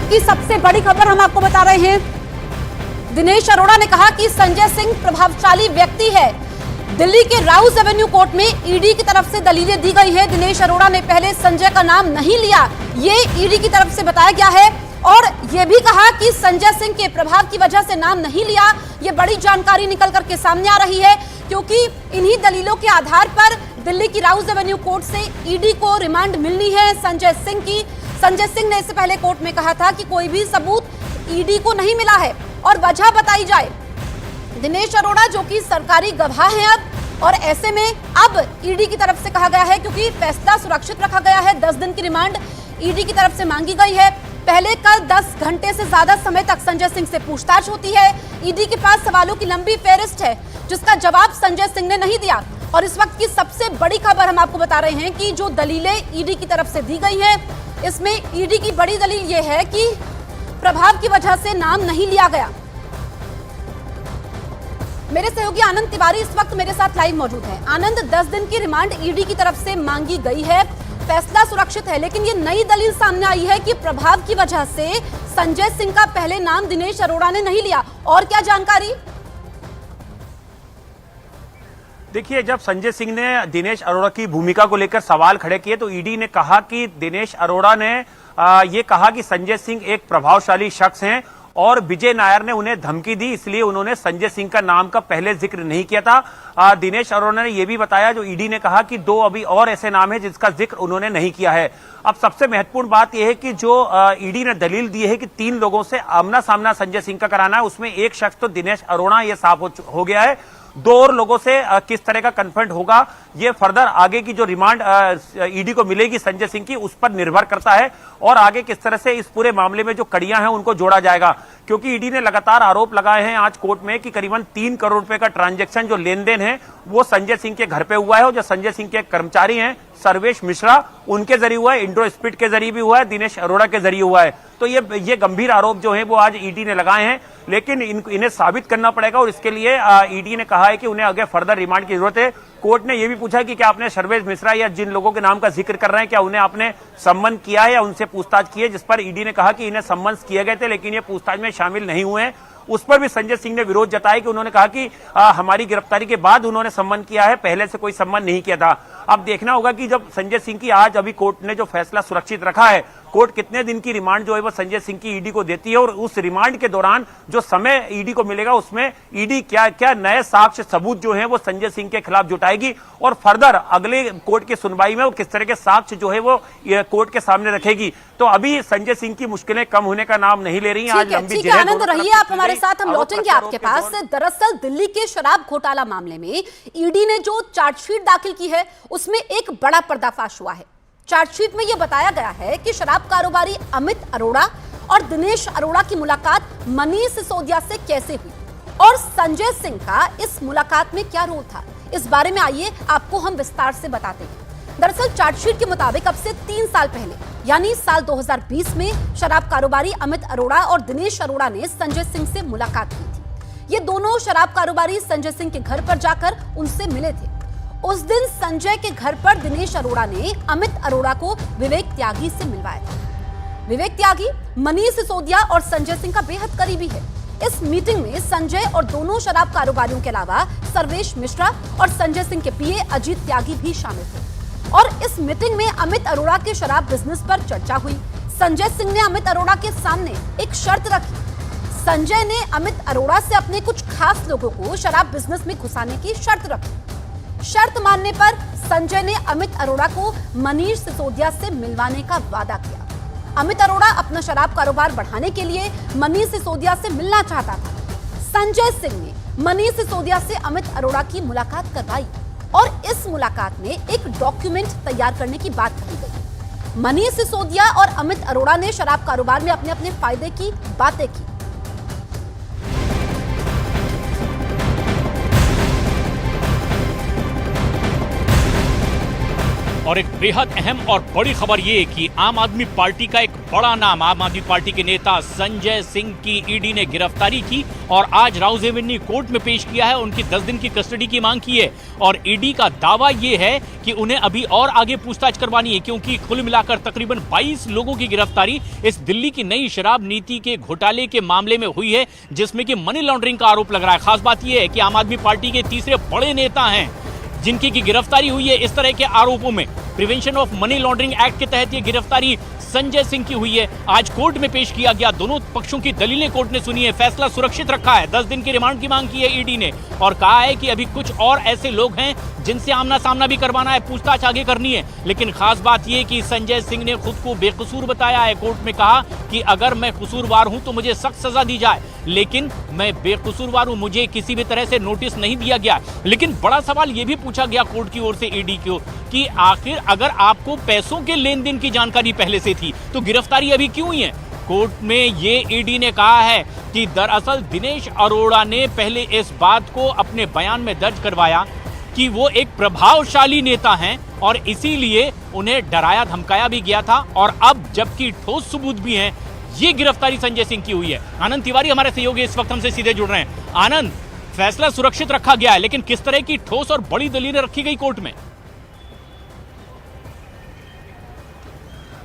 वक्त की सबसे बड़ी खबर हम आपको बता रहे हैं। दिनेश अरोड़ा ने कहा कि संजय सिंह प्रभावशाली व्यक्ति है। दिल्ली के राउस एवेन्यू कोर्ट में ईडी की तरफ से दलीलें दी गई है। दिनेश अरोड़ा ने पहले संजय का नाम नहीं लिया, ये ईडी की तरफ से बताया गया है, और यह भी कहा कि संजय सिंह के प्रभाव की वजह से नाम नहीं लिया। यह बड़ी जानकारी निकल करके सामने आ रही है, क्योंकि इन्हीं दलीलों के आधार पर दिल्ली की राउस एवेन्यू कोर्ट से ईडी को रिमांड मिलनी है संजय सिंह की। संजय सिंह ने इससे पहले कोर्ट में कहा था कि कोई भी सबूत ईडी को नहीं मिला है और वजह बताई जाए। दिनेश अरोड़ा जो कि सरकारी गवाह हैं अब, और ऐसे में अब ईडी की तरफ से कहा गया है, क्योंकि फैसला सुरक्षित रखा गया है, 10 दिन की रिमांड ईडी की तरफ से मांगी गई है। पहले कल 10 घंटे से ज्यादा समय तक संजय सिंह से पूछताछ होती है। ईडी के पास सवालों की लंबी फेहरिस्त है, जिसका जवाब संजय सिंह ने नहीं दिया। और इस वक्त की सबसे बड़ी खबर हम आपको बता रहे हैं कि जो दलीलें ईडी की तरफ से दी गई हैं, इसमें ईडी की बड़ी दलील यह है कि प्रभाव की वजह से नाम नहीं लिया गया। मेरे सहयोगी आनंद तिवारी इस वक्त मेरे साथ लाइव मौजूद है। आनंद, 10 दिन की रिमांड ईडी की तरफ से मांगी गई है, फैसला सुरक्षित है, लेकिन ये नई दलील सामने आई है कि प्रभाव की वजह से संजय सिंह का पहले नाम दिनेश अरोड़ा ने नहीं लिया। और क्या जानकारी? देखिए, जब संजय सिंह ने दिनेश अरोड़ा की भूमिका को लेकर सवाल खड़े किए तो ईडी ने कहा कि दिनेश अरोड़ा ने ये कहा कि संजय सिंह एक प्रभावशाली शख्स हैं और विजय नायर ने उन्हें धमकी दी, इसलिए उन्होंने संजय सिंह का नाम का पहले जिक्र नहीं किया था। दिनेश अरोड़ा ने यह भी बताया, जो ईडी ने कहा कि 2 अभी और ऐसे नाम हैं जिसका जिक्र उन्होंने नहीं किया है। अब सबसे महत्वपूर्ण बात यह है कि जो ईडी ने दलील दी है कि 3 लोगों से आमना सामना संजय सिंह का कराना है, उसमें एक शख्स तो दिनेश अरोड़ा ये साफ हो गया है। 2 और लोगों से किस तरह का कन्फ्रंट होगा, ये फर्दर आगे की जो रिमांड ईडी को मिलेगी संजय सिंह की, उस पर निर्भर करता है, और आगे किस तरह से इस पूरे मामले में जो कड़ियां हैं उनको जोड़ा जाएगा। क्योंकि ईडी ने लगातार आरोप लगाए हैं आज कोर्ट में कि करीबन 3 करोड़ रुपए का ट्रांजैक्शन जो लेन देन है वो संजय सिंह के घर पे हुआ है, और जो संजय सिंह के कर्मचारी हैं सर्वेश मिश्रा, उनके जरिए हुआ है, इंड्रो स्पीड के जरिए भी हुआ है, दिनेश अरोड़ा के जरिए हुआ है। तो ये गंभीर आरोप जो है वो आज ईडी ने लगाए हैं, लेकिन इन्हें साबित करना पड़ेगा, और इसके लिए ईडी ने कहा है कि उन्हें आगे फर्दर रिमांड की जरूरत है। कोर्ट ने यह भी पूछा कि क्या आपने सर्वेश मिश्रा या जिन लोगों के नाम का जिक्र कर रहे हैं, क्या उन्हें आपने सम्मन किया है या उनसे पूछताछ की है, जिस पर ईडी ने कहा कि इन्हें सम्मन किए गए थे लेकिन ये पूछताछ में शामिल नहीं हुए हैं। उस पर भी संजय सिंह ने विरोध जताया कि उन्होंने कहा कि हमारी गिरफ्तारी के बाद उन्होंने सम्मन किया है, पहले से कोई सम्मन नहीं किया था। अब देखना होगा कि जब संजय सिंह की आज अभी कोर्ट ने जो फैसला सुरक्षित रखा है, कोर्ट कितने दिन की रिमांड जो है वो संजय सिंह की ईडी को देती है, और उस रिमांड के दौरान जो समय ईडी को मिलेगा उसमें ईडी क्या क्या नए साक्ष्य सबूत जो है वो संजय सिंह के खिलाफ जुटाएगी, और फर्दर अगले कोर्ट की सुनवाई में वो किस तरह के साक्ष्य जो है वो कोर्ट के सामने रखेगी। तो अभी संजय सिंह की मुश्किलें कम होने का नाम नहीं ले रही हैं। आज लंबी जेल आनंद रहिए आप हमारे साथ, हम लौटेंगे आपके पास। दरअसल दिल्ली के शराब घोटाला मामले में ईडी ने जो चार्जशीट दाखिल की है उसमें एक बड़ा पर्दाफाश हुआ है। चार्जशीट में यह बताया गया है कि शराब कारोबारी अमित अरोड़ा और दिनेश अरोड़ा की मुलाकात मनीष सिसोदिया से कैसे हुई, और संजय सिंह का इस मुलाकात में क्या रोल था, इस बारे में आइए आपको हम विस्तार से बताते हैं। दरअसल चार्जशीट के मुताबिक अब से 3 साल पहले यानी साल 2020 में शराब कारोबारी अमित अरोड़ा और दिनेश अरोड़ा ने संजय सिंह से मुलाकात की थी। ये दोनों शराब कारोबारी संजय सिंह के घर पर जाकर उनसे मिले थे। उस दिन संजय के घर पर दिनेश अरोड़ा ने अमित अरोड़ा को विवेक त्यागी से मिलवाया था। विवेक त्यागी मनीष सिसोदिया और संजय सिंह का बेहद करीबी है। इस मीटिंग में संजय और दोनों शराब कारोबारियों के अलावा सर्वेश मिश्रा और संजय सिंह के पीए अजीत त्यागी भी शामिल थे। और इस मीटिंग में अमित अरोड़ा के शराब बिजनेस पर चर्चा हुई। संजय सिंह ने अमित अरोड़ा के सामने एक शर्त रखी। संजय ने अमित अरोड़ा से अपने कुछ खास लोगों को शराब बिजनेस में घुसाने की शर्त रखी। शर्त मानने पर संजय ने अमित अरोड़ा को मनीष सिसोदिया से मिलवाने का वादा किया। अमित अरोड़ा अपना शराब कारोबार बढ़ाने के लिए मनीष सिसोदिया से मिलना चाहता था। संजय सिंह ने मनीष सिसोदिया से अमित अरोड़ा की मुलाकात करवाई, और इस मुलाकात में एक डॉक्यूमेंट तैयार करने की बात कही गई। मनीष सिसोदिया और अमित अरोड़ा ने शराब कारोबार में अपने अपने फायदे की बातें की। और एक बेहद अहम और बड़ी खबर ये कि आम आदमी पार्टी का एक बड़ा नाम, आम आदमी पार्टी के नेता संजय सिंह की ईडी ने गिरफ्तारी की और आज राउज़ेवन्यू कोर्ट में पेश किया है। उनकी 10 दिन की कस्टडी की मांग की है और ईडी का दावा ये है कि उन्हें अभी और आगे पूछताछ करवानी है, क्योंकि कुल मिलाकर तकरीबन 22 लोगों की गिरफ्तारी इस दिल्ली की नई शराब नीति के घोटाले के मामले में हुई है, जिसमें कि मनी लॉन्ड्रिंग का आरोप लग रहा है। खास बात यह है कि आम आदमी पार्टी के तीसरे बड़े नेता हैं जिनकी की गिरफ्तारी हुई है इस तरह के आरोपों में। Prevention of money laundering act के तहत ये गिरफ्तारी संजय सिंह की हुई है। आज कोर्ट में पेश किया गया, दोनों पक्षों की दलीलें कोर्ट ने सुनी है, फैसला सुरक्षित रखा है। 10 दिन की रिमांड की मांग की है ईडी ने और कहा है कि अभी कुछ और ऐसे लोग हैं जिनसे आमना सामना भी करवाना है, पूछताछ आगे करनी है। लेकिन खास बात यह कि संजय सिंह ने खुद को बेकसूर बताया है। कोर्ट में कहा कि अगर मैं कसूरवार हूं तो मुझे सख्त सजा दी जाए, लेकिन मैं बेकसूरवार हूं, मुझे किसी भी तरह से नोटिस नहीं दिया गया। लेकिन बड़ा सवाल यह भी पूछा गया कोर्ट की ओर से ईडी को कि आखिर अगर आपको पैसों के लेन देन की जानकारी पहले से थी तो गिरफ्तारी अभी क्यों हुई है। कोर्ट में ये ईडी ने कहा है कि दरअसल दिनेश अरोड़ा ने पहले इस बात को अपने बयान में दर्ज करवाया कि वो एक प्रभावशाली नेता हैं और इसीलिए उन्हें डराया धमकाया भी गया था और अब जबकि ठोस सबूत भी हैं, ये गिरफ्तारी संजय सिंह की हुई है। आनंद तिवारी हमारे सहयोगी इस वक्त हमसे सीधे जुड़ रहे हैं। आनंद, फैसला सुरक्षित रखा गया है, लेकिन किस तरह की ठोस और बड़ी दलीलें रखी गई कोर्ट में?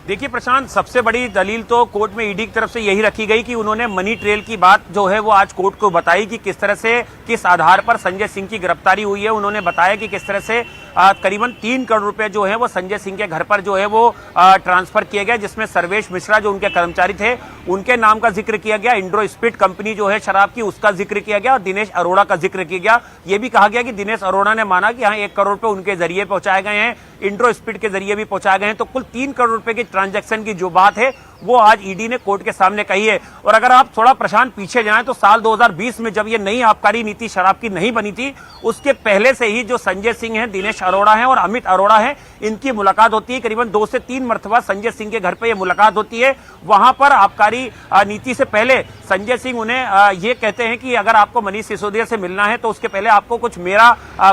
देखिए प्रशांत, सबसे बड़ी दलील तो कोर्ट में ईडी की तरफ से यही रखी गई कि उन्होंने मनी ट्रेल की बात जो है वो आज कोर्ट को बताई कि किस तरह से, किस आधार पर संजय सिंह की गिरफ्तारी हुई है। उन्होंने बताया कि किस तरह से करीबन 3 करोड़ रुपए जो है वो संजय सिंह के घर पर जो है वो ट्रांसफर किए गए, जिसमें सर्वेश मिश्रा जो उनके कर्मचारी थे उनके नाम का जिक्र किया गया, इंड्रो स्पिरिट कंपनी जो है शराब की उसका जिक्र किया गया और दिनेश अरोड़ा का जिक्र किया गया। यह भी कहा गया कि दिनेश अरोड़ा ने माना कि हाँ 1 करोड़ रुपए उनके जरिए पहुंचाए गए हैं, इंड्रो स्पिरिट के जरिए भी पहुंचाए गए हैं। तो कुल 3 करोड़ रुपए की ट्रांजैक्शन की जो बात है वो आज ईडी ने कोर्ट के सामने कही है। और अगर आप थोड़ा प्रशांत पीछे जाएं तो साल 2020 में जब ये नई आबकारी नीति शराब की नहीं बनी थी, उसके पहले से ही जो संजय सिंह हैं, दिनेश अरोड़ा हैं और अमित अरोड़ा हैं, इनकी मुलाकात होती है। करीबन 2 से 3 मरतबा संजय सिंह के घर पर यह मुलाकात होती है। वहां पर आबकारी नीति से पहले संजय सिंह उन्हें ये कहते हैं कि अगर आपको मनीष सिसोदिया से मिलना है तो उसके पहले आपको कुछ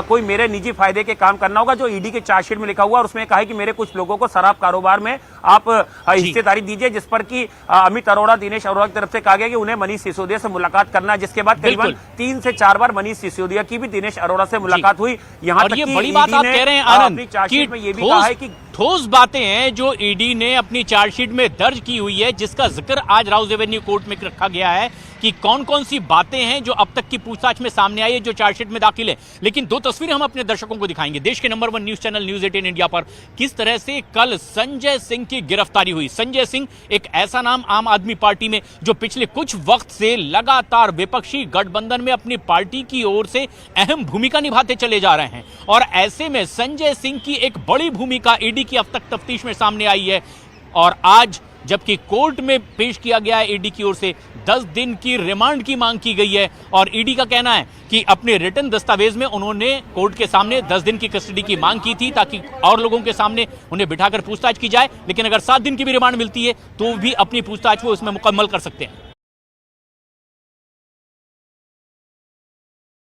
कोई मेरे निजी फायदे के काम करना होगा, जो ईडी के चार्जशीट में लिखा हुआ। और उसमें कहा है कि मेरे कुछ लोगों को शराब कारोबार में आप हिस्सेदारी दीजिए, जिस पर कि अमित अरोड़ा, दिनेश अरोड़ा की तरफ से कहा गया कि उन्हें मनीष सिसोदिया से मुलाकात करना है। जिसके बाद करीबन 3 से 4 बार मनीष सिसोदिया की भी दिनेश अरोड़ा से मुलाकात हुई। यहां तक कि बड़ी बात आप कह रहे हैं आनंद, अपनी चार्जशीट में ये भी कहा है कि ठोस बातें हैं जो ईडी ने अपनी चार्जशीट में दर्ज की हुई है, जिसका जिक्र आज राउज़ेवन्यू कोर्ट में रखा गया है कि कौन कौन सी बातें हैं जो अब तक की पूछताछ में सामने आई है, जो चार्जशीट में दाखिल है। लेकिन 2 तस्वीरें हम अपने दर्शकों को दिखाएंगे। देश के number 1 news channel news 18 India पर किस तरह से कल संजय सिंह की गिरफ्तारी हुई। संजय सिंह एक ऐसा नाम आम आदमी पार्टी में जो पिछले कुछ वक्त से लगातार विपक्षी गठबंधन में अपनी पार्टी की ओर से अहम भूमिका निभाते चले जा रहे हैं और ऐसे में संजय सिंह की एक बड़ी भूमिका ईडी की अब तक तफ्तीश में सामने आई है। और आज जबकि कोर्ट में पेश किया गया है ईडी की ओर से, 10 दिन की रिमांड की मांग की गई है और ईडी का कहना है कि अपने रिटर्न दस्तावेज में उन्होंने कोर्ट के सामने 10 दिन की कस्टडी की मांग की थी ताकि और लोगों के सामने उन्हें बिठाकर पूछताछ की जाए। लेकिन अगर 7 दिन की भी रिमांड मिलती है तो भी अपनी पूछताछ वो इसमें मुकम्मल कर सकते हैं।